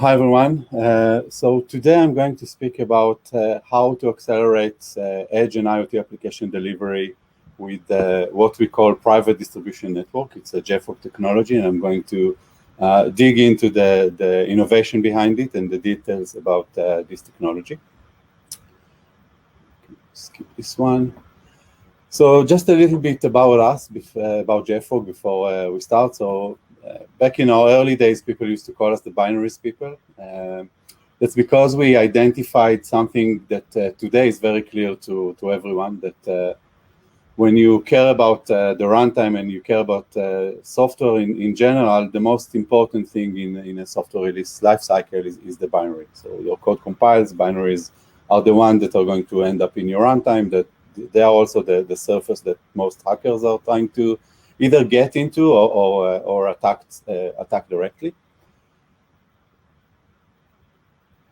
Hi everyone. So today I'm going to speak about how to accelerate edge and IoT application delivery with what we call private distribution network. It's a JFrog technology, and I'm going to dig into the innovation behind it and the details about this technology. Skip this one. So just a little bit about us, about JFrog before we start. So back in our early days, people used to call us the binaries people. That's because we identified something that today is very clear to everyone, that when you care about the runtime and you care about software in general, the most important thing in a software release lifecycle is the binary. So your code compiles, binaries are the ones that are going to end up in your runtime. That they are also the surface that most hackers are trying to either get into or attack directly.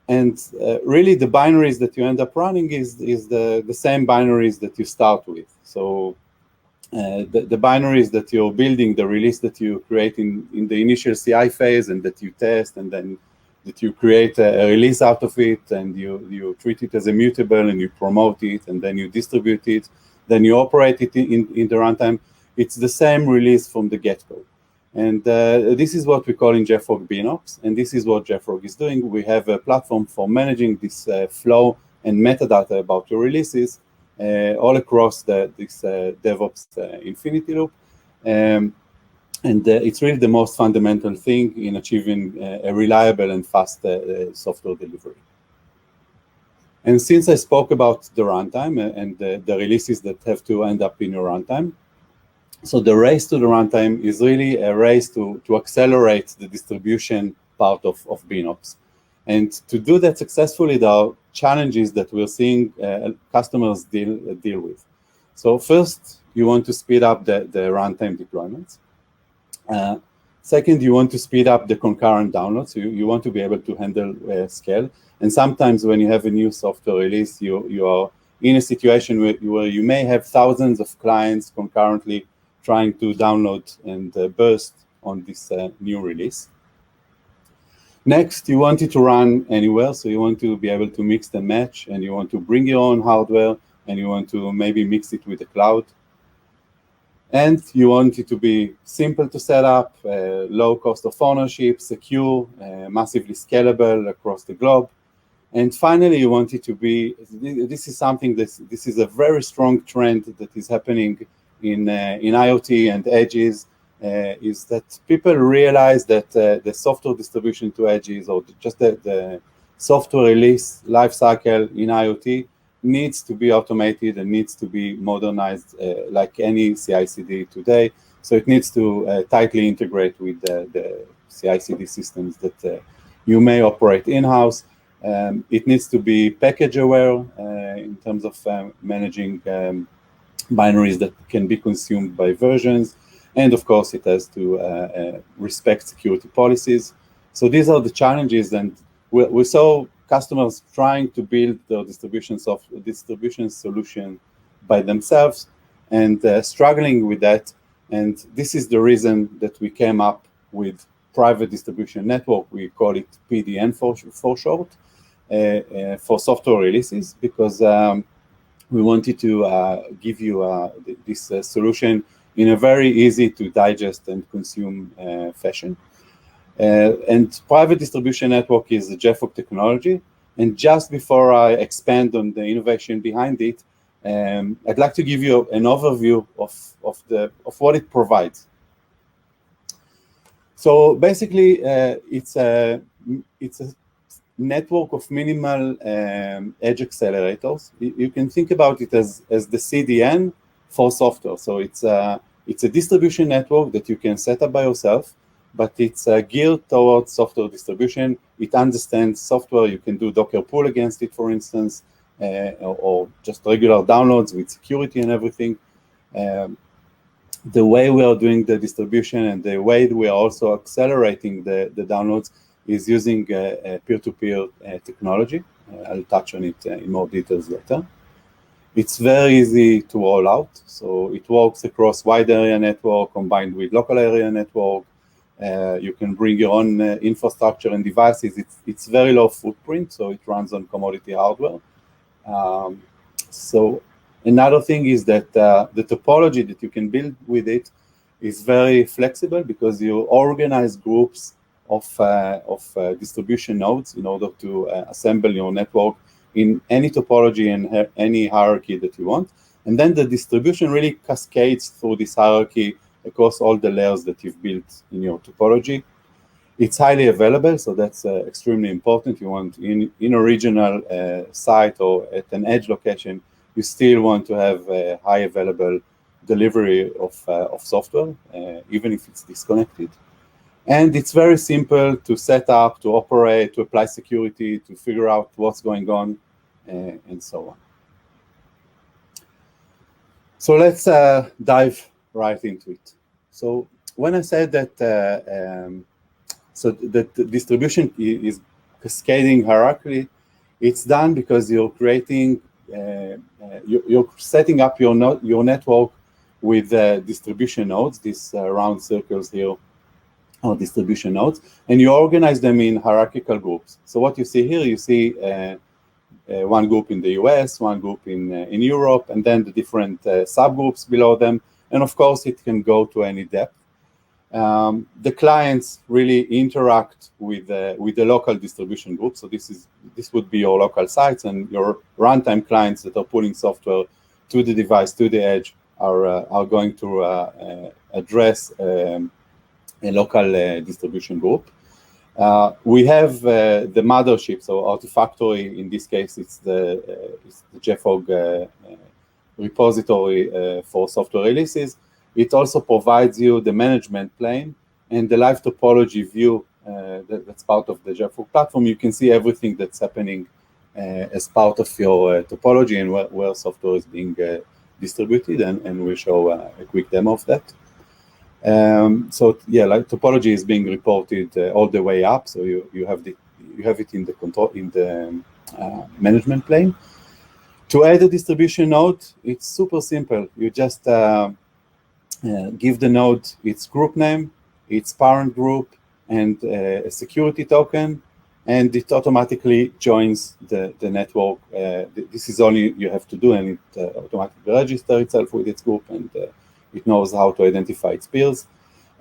And really, the binaries that you end up running is the same binaries that you start with. So the binaries that you're building, the release that you create in the initial CI phase and that you test, and then that you create a release out of it, and you treat it as immutable, and you promote it, and then you distribute it, then you operate it in the runtime. It's the same release from the get-go. And this is what we call in JFrog BinOps, and this is what JFrog is doing. We have a platform for managing this flow and metadata about your releases all across this DevOps infinity loop. And it's really the most fundamental thing in achieving a reliable and fast software delivery. And since I spoke about the runtime and the releases that have to end up in your runtime, so the race to the runtime is really a race to accelerate the distribution part of BinOps. And to do that successfully, there are challenges that we're seeing customers deal with. So first, you want to speed up the runtime deployments. Second, you want to speed up the concurrent downloads. You want to be able to handle scale. And sometimes when you have a new software release, you are in a situation where you may have thousands of clients concurrently trying to download and burst on this new release. Next, you want it to run anywhere. So you want to be able to mix and match, and you want to bring your own hardware, and you want to maybe mix it with the cloud. And you want it to be simple to set up, low cost of ownership, secure, massively scalable across the globe. And finally, you want it to be, this is something this is a very strong trend that is happening in IoT and edges, is that people realize that the software distribution to edges, or just the software release lifecycle in IoT, needs to be automated and needs to be modernized like any CI/CD today. So it needs to tightly integrate with the CI/CD systems that you may operate in-house. It needs to be package aware in terms of managing binaries that can be consumed by versions. And of course, it has to respect security policies. So these are the challenges, and we saw customers trying to build their distribution solution by themselves and struggling with that. And this is the reason that we came up with private distribution network. We call it PDN for short, for software releases, because we wanted to give you this solution in a very easy to digest and consume fashion. And private distribution network is a JFrog technology. And just before I expand on the innovation behind it, I'd like to give you an overview of what it provides. So basically, it's a network of minimal edge accelerators. You can think about it as the CDN for software. So it's a distribution network that you can set up by yourself, but it's geared towards software distribution. It understands software. You can do Docker pull against it, for instance, or just regular downloads with security and everything. The way we are doing the distribution and the way we are also accelerating the downloads is using peer-to-peer technology. I'll touch on it in more details later. It's very easy to roll out. So it works across wide area network combined with local area network. You can bring your own infrastructure and devices. It's very low footprint, so it runs on commodity hardware. So another thing is that the topology that you can build with it is very flexible, because you organize groups of distribution nodes in order to assemble your network in any topology and any hierarchy that you want. And then the distribution really cascades through this hierarchy across all the layers that you've built in your topology. It's highly available, so that's extremely important. You want in a regional site or at an edge location, you still want to have a high available delivery of software, even if it's disconnected. And it's very simple to set up, to operate, to apply security, to figure out what's going on, and so on. So let's dive right into it. So when I said that, so that the distribution is cascading hierarchically, it's done because you're creating, you're setting up your network with distribution nodes. These round circles here are distribution nodes, and you organize them in hierarchical groups. So what you see here, you see one group in the US, one group in Europe, and then the different subgroups below them. And of course, it can go to any depth. The clients really interact with the local distribution group. So this would be your local sites, and your runtime clients that are pulling software to the device, to the edge, are going to address a local distribution group. We have the mothership, so Artifactory. In this case, it's the JFrog repository for software releases. It also provides you the management plane and the live topology view that's part of the JFrog platform. You can see everything that's happening as part of your topology and where software is being distributed, and we'll show a quick demo of that. So yeah, like topology is being reported all the way up. So you have it in the control, in the management plane. To add a distribution node, it's super simple. You just give the node its group name, its parent group, and a security token, and it automatically joins the network. This is all you have to do, and it automatically registers itself with its group, and it knows how to identify its peers.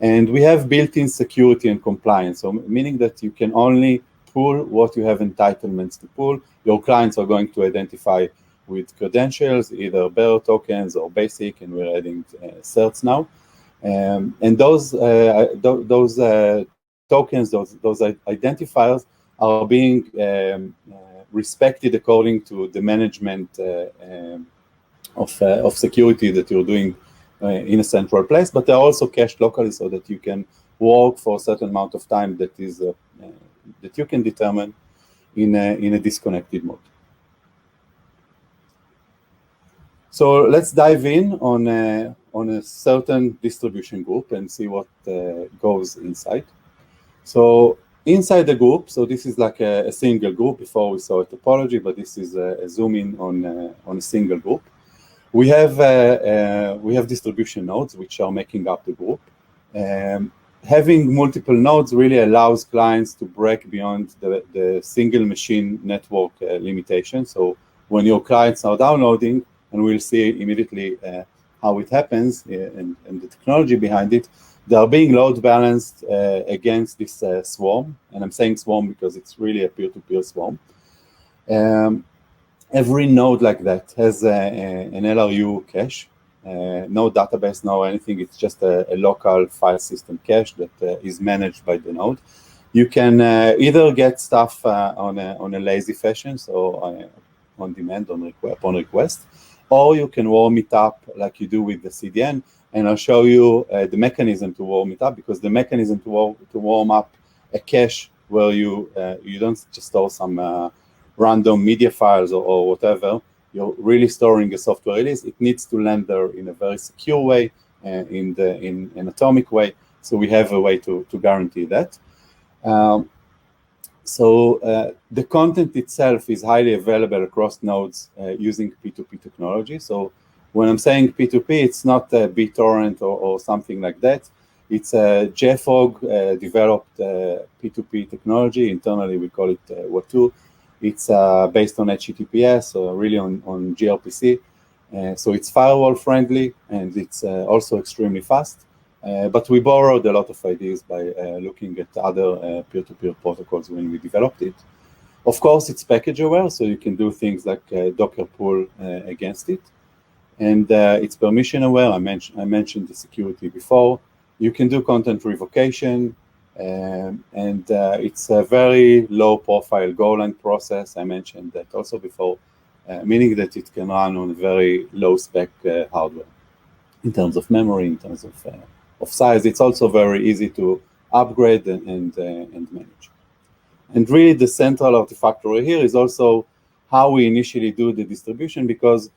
And we have built-in security and compliance, so meaning that you can only pull what you have entitlements to pull. Your clients are going to identify with credentials, either bearer tokens or basic, and we're adding certs now. And those tokens, those identifiers are being respected according to the management of security that you're doing in a central place, but they're also cached locally so that you can work for a certain amount of time that is that you can determine in a disconnected mode. So let's dive in on a certain distribution group and see what goes inside. So inside the group, so this is like a single group. Before we saw a topology, but this is a zoom in on a single group. We have distribution nodes which are making up the group. Having multiple nodes really allows clients to break beyond the single machine network limitation. So when your clients are downloading, and we'll see immediately how it happens and the technology behind it, they are being load balanced against this swarm. And I'm saying swarm because it's really a peer-to-peer swarm. Every node like that has an LRU cache, no database, no anything. It's just a local file system cache that is managed by the node. You can either get stuff on a lazy fashion, so on demand, upon request, or you can warm it up like you do with the CDN. And I'll show you the mechanism to warm it up, because the mechanism to warm up a cache where you don't just store some random media files or whatever. You're really storing a software release. It needs to land there in a very secure way, in an atomic way. So we have a way to guarantee that. So the content itself is highly available across nodes using P2P technology. So when I'm saying P2P, it's not BitTorrent or something like that. It's a JFrog developed P2P technology. Internally, we call it WATU. It's based on HTTPS, so really on gRPC. So it's firewall friendly, and it's also extremely fast. But we borrowed a lot of ideas by looking at other peer-to-peer protocols when we developed it. Of course, it's package aware, so you can do things like Docker pull against it. And it's permission aware. I mentioned the security before. You can do content revocation, and it's a very low profile Golang process. I mentioned that also before, meaning that it can run on very low spec hardware in terms of memory, in terms of size. It's also very easy to upgrade and manage. And really the central artifactory here is also how we initially do the distribution, because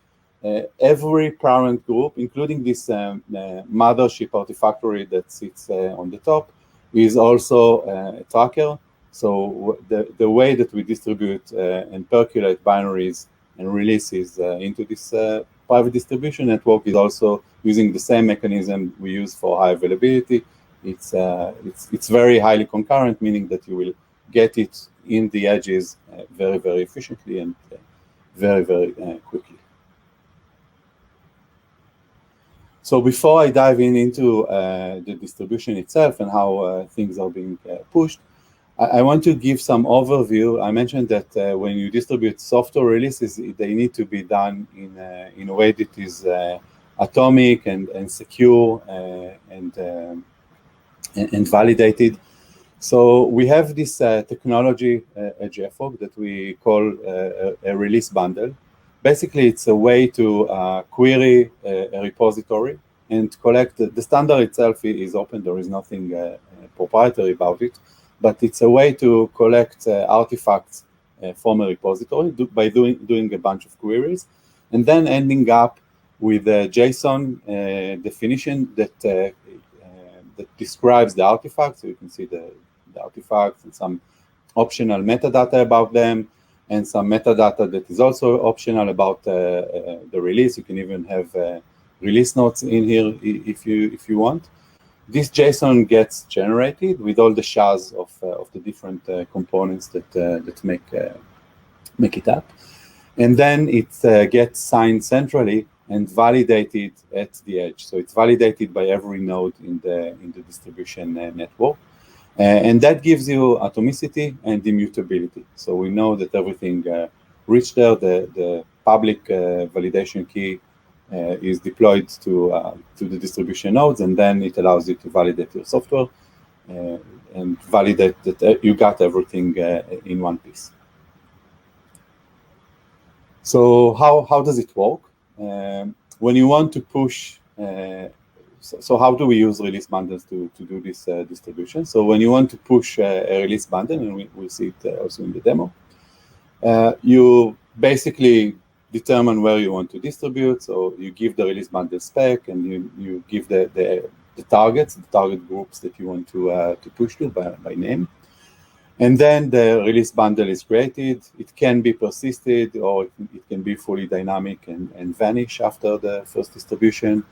every parent group, including this mothership artifactory that sits on the top, is also a tracker. So the way that we distribute and percolate binaries and releases into this private distribution network is also using the same mechanism we use for high availability. It's very highly concurrent, meaning that you will get it in the edges very, very efficiently and very, very quickly. So before I dive into the distribution itself and how things are being pushed, I want to give some overview. I mentioned that when you distribute software releases, they need to be done in a way that is atomic and secure and validated. So we have this technology at JFrog that we call a release bundle. Basically, it's a way to query a repository and collect. The standard itself is open. There is nothing proprietary about it, but it's a way to collect artifacts from a repository by doing a bunch of queries, and then ending up with a JSON definition that describes the artifacts. So you can see the artifacts and some optional metadata about them, and some metadata that is also optional about the release. You can even have release notes in here if you want. This JSON gets generated with all the SHAs of the different components that make it up, and then it gets signed centrally and validated at the edge. So it's validated by every node in the distribution network. And that gives you atomicity and immutability. So we know that everything reached there. The public validation key is deployed to the distribution nodes, and then it allows you to validate your software and validate that you got everything in one piece. So how does it work? When you want to push, so how do we use release bundles to do this distribution? So when you want to push a release bundle, and we'll see it also in the demo, you basically determine where you want to distribute. So you give the release bundle spec, and you give the target groups that you want to push to by name. And then the release bundle is created. It can be persisted, or it can be fully dynamic and vanish after the first distribution.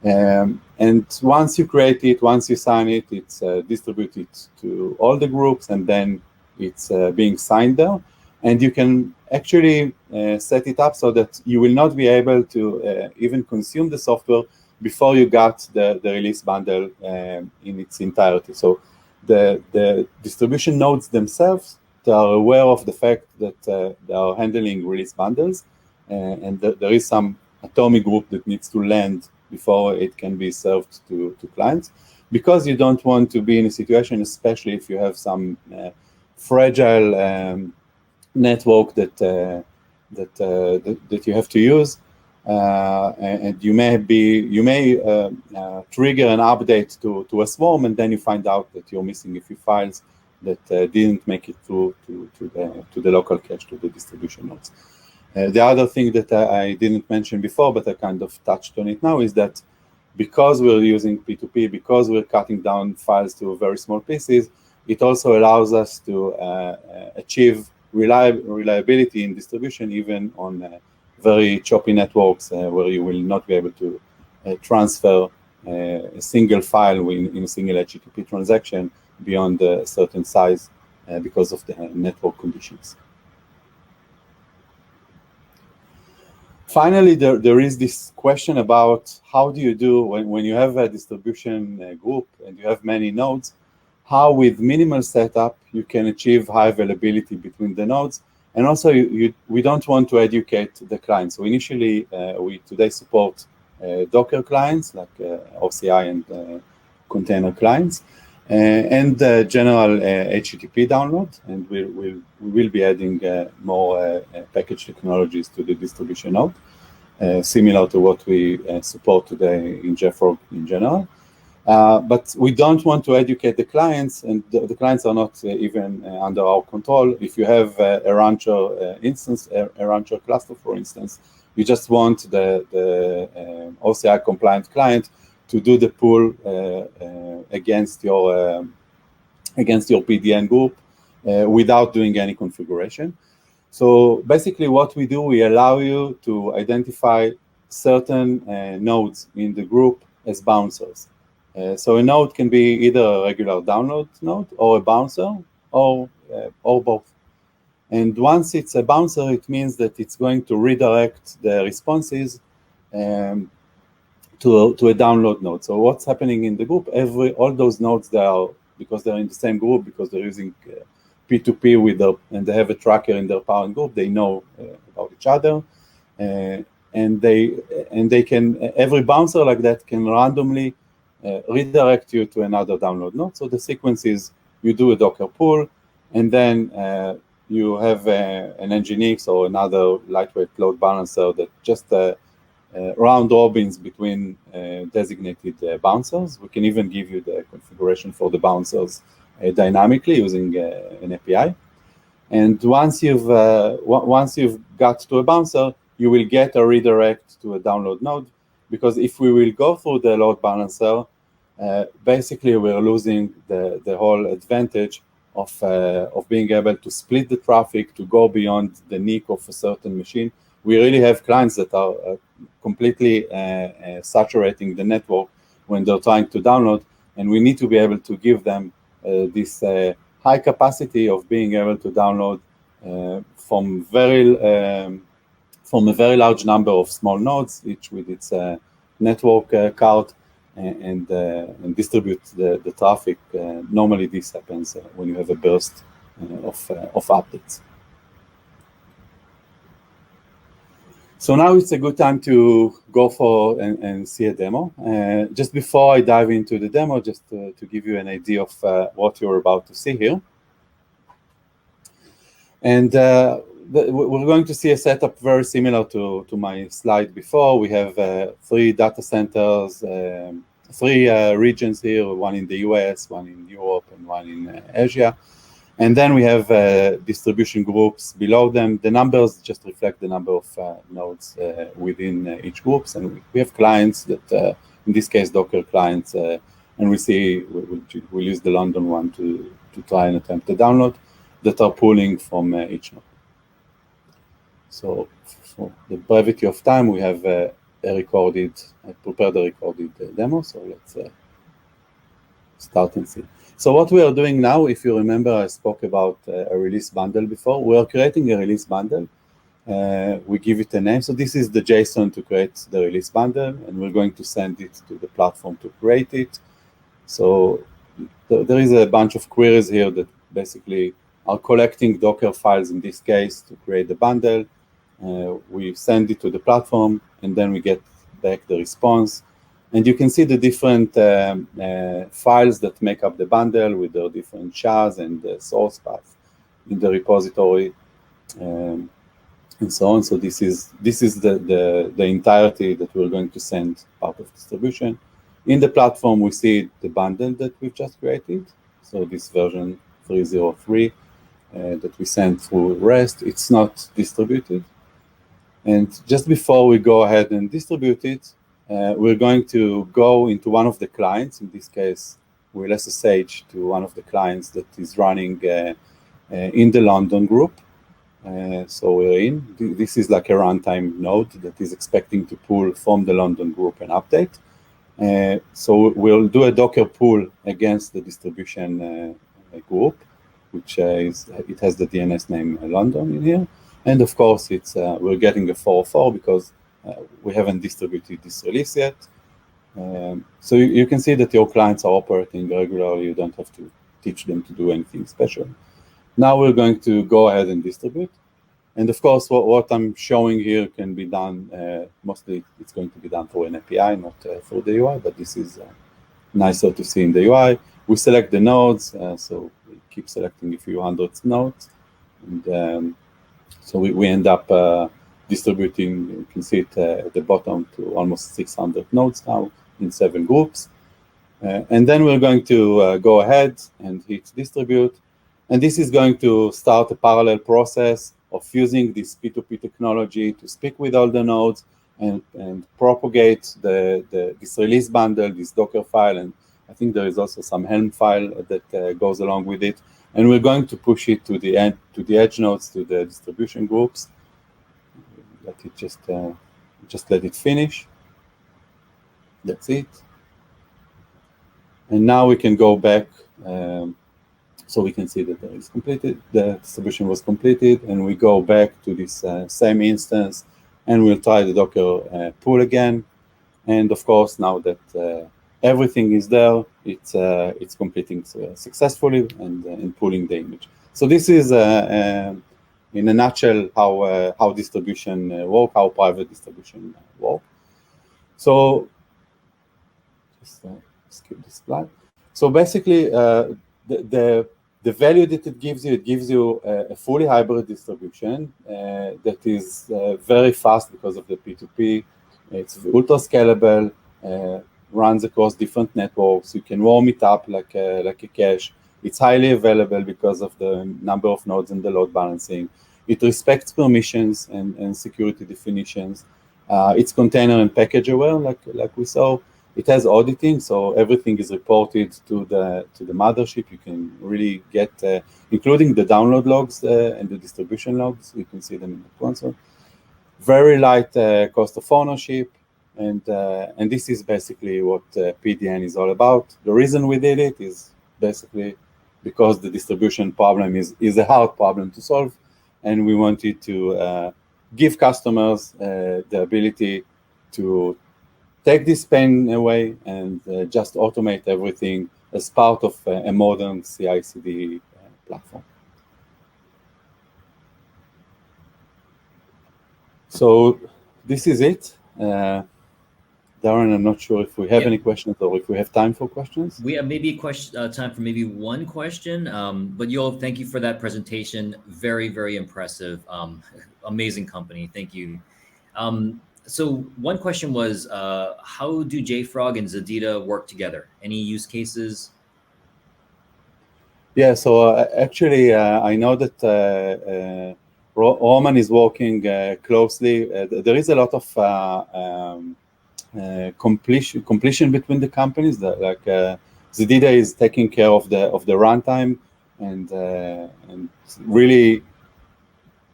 And once you create it, once you sign it, it's distributed to all the groups, and then it's being signed there. And you can actually set it up so that you will not be able to even consume the software before you got the release bundle in its entirety. So the distribution nodes themselves, they are aware of the fact that they are handling release bundles, and there is some atomic group that needs to land before it can be served to clients, because you don't want to be in a situation, especially if you have some fragile network that you have to use, and you may trigger an update to a swarm, and then you find out that you're missing a few files that didn't make it to the local cache, to the distribution nodes. The other thing that I didn't mention before, but I kind of touched on it now, is that because we're using P2P, because we're cutting down files to very small pieces, it also allows us to achieve reliability in distribution, even on very choppy networks where you will not be able to transfer a single file in a single HTTP transaction beyond a certain size because of the network conditions. Finally, there is this question about how do you do when you have a distribution group and you have many nodes, how with minimal setup you can achieve high availability between the nodes. And also we don't want to educate the client. So initially we today support Docker clients like OCI and container clients and general HTTP download. And we will be adding more package technologies to the distribution node, similar to what we support today in JFrog in general. But we don't want to educate the clients, and the clients are not even under our control. If you have a Rancher instance, a Rancher cluster, for instance, you just want the OCI compliant client to do the pull against your PDN group without doing any configuration. So basically what we do, we allow you to identify certain nodes in the group as bouncers. So a node can be either a regular download node or a bouncer or both. And once it's a bouncer, it means that it's going to redirect the responses to a download node. So what's happening in the group? All those nodes, because they're in the same group, because they're using P2P and they have a tracker in their parent group, they know about each other, and they can, every bouncer like that can randomly redirect you to another download node. So the sequence is you do a Docker pull, and then you have an Nginx or another lightweight load balancer that just round robins between designated bouncers. We can even give you the configuration for the bouncers dynamically using an API. And once you've got to a bouncer, you will get a redirect to a download node, because if we will go through the load balancer, basically we're losing the whole advantage of being able to split the traffic, to go beyond the NIC of a certain machine. We really have clients that are completely saturating the network when they're trying to download, and we need to be able to give them this high capacity of being able to download from a very large number of small nodes, each with its network card, and distribute the traffic. Normally this happens when you have a burst of updates. So now it's a good time to go for and see a demo. Just before I dive into the demo, just to give you an idea of what you're about to see here. And we're going to see a setup very similar to my slide before. We have 3 data centers, 3 regions here, one in the US, one in Europe, and one in Asia. And then we have distribution groups below them. The numbers just reflect the number of nodes within each groups. And we have clients that, in this case, Docker clients, and we'll use the London one to try and attempt the download, that are pulling from each node. So for the brevity of time, we have I prepared a recorded demo. So let's start and see. So what we are doing now, if you remember, I spoke about a release bundle before. We are creating a release bundle. We give it a name. So this is the JSON to create the release bundle, and we're going to send it to the platform to create it. So there is a bunch of queries here that basically are collecting Docker files, in this case, to create the bundle. We send it to the platform, and then we get back the response. And you can see the different files that make up the bundle with their different SHAs and the source path in the repository, and so on. So this is the entirety that we're going to send out of distribution. In the platform, we see the bundle that we've just created. So this version 303 that we send through REST, it's not distributed. And just before we go ahead and distribute it, we're going to go into one of the clients. In this case, we'll SSH to one of the clients that is running in the London group. So we're in. This is like a runtime node that is expecting to pull from the London group an update. So we'll do a Docker pull against the distribution group, which it has the DNS name London in here. And of course, we're getting a 404 because we haven't distributed this release yet. So you can see that your clients are operating regularly. You don't have to teach them to do anything special. Now we're going to go ahead and distribute. And of course, what I'm showing here can be done, mostly it's going to be done through an API, not through the UI, but this is nicer to see in the UI. We select the nodes, so we keep selecting a few hundreds nodes. And so we end up distributing, you can see it at the bottom, to almost 600 nodes now in 7 groups. And then we're going to go ahead and hit distribute. And this is going to start a parallel process of using this P2P technology to speak with all the nodes and propagate this release bundle, this Docker file, and I think there is also some Helm file that goes along with it. And we're going to push it to the edge nodes, to the distribution groups. Let it just let it finish. That's it. And now we can go back. So we can see that it's completed, the distribution was completed, and we go back to this same instance, and we'll try the Docker pull again. And of course, now that everything is there, it's completing successfully and pulling the image. So this is, in a nutshell, how distribution work, how private distribution work. So just skip this slide. So basically, the value that it gives you a fully hybrid distribution that is very fast because of the P2P. It's ultra scalable, runs across different networks. You can warm it up like a cache. It's highly available because of the number of nodes and the load balancing. It respects permissions and security definitions. It's container and package aware, like we saw. It has auditing, so everything is reported to the mothership. You can really get, including the download logs and the distribution logs. You can see them in the console. Very light cost of ownership, and this is basically what PDN is all about. The reason we did it is basically because the distribution problem is a hard problem to solve, and we wanted to give customers the ability to take this pain away and just automate everything as part of a modern CI/CD platform. So this is it. Darren, I'm not sure if we have any questions or if we have time for questions. We have maybe time for maybe one question, but Yoav, thank you for that presentation. Very, very impressive. Amazing company. Thank you. So one question was, how do JFrog and Zadida work together? Any use cases? Yeah, so actually, I know that Roman is working closely. There is a lot of completion between the companies. Like Zadida is taking care of the runtime, and really,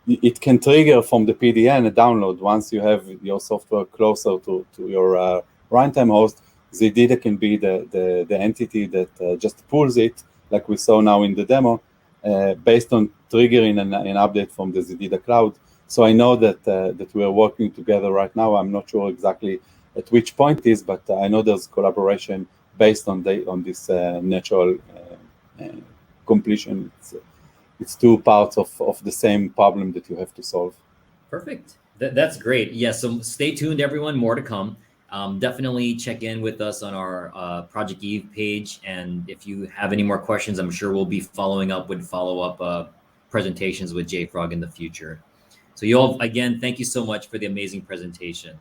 it can trigger from the PDN a download once you have your software closer to your runtime host. Zadida can be the entity that just pulls it, like we saw now in the demo, based on triggering an update from the Zadida cloud. So I know that we are working together right now. I'm not sure exactly at which point it is, but I know there's collaboration based on this natural completion. It's two parts of the same problem that you have to solve. Perfect. That's great. Yeah, so stay tuned, everyone. More to come. Definitely check in with us on our Project Eve page. And if you have any more questions, I'm sure we'll be following up with follow-up presentations with JFrog in the future. So Yoav, again, thank you so much for the amazing presentation.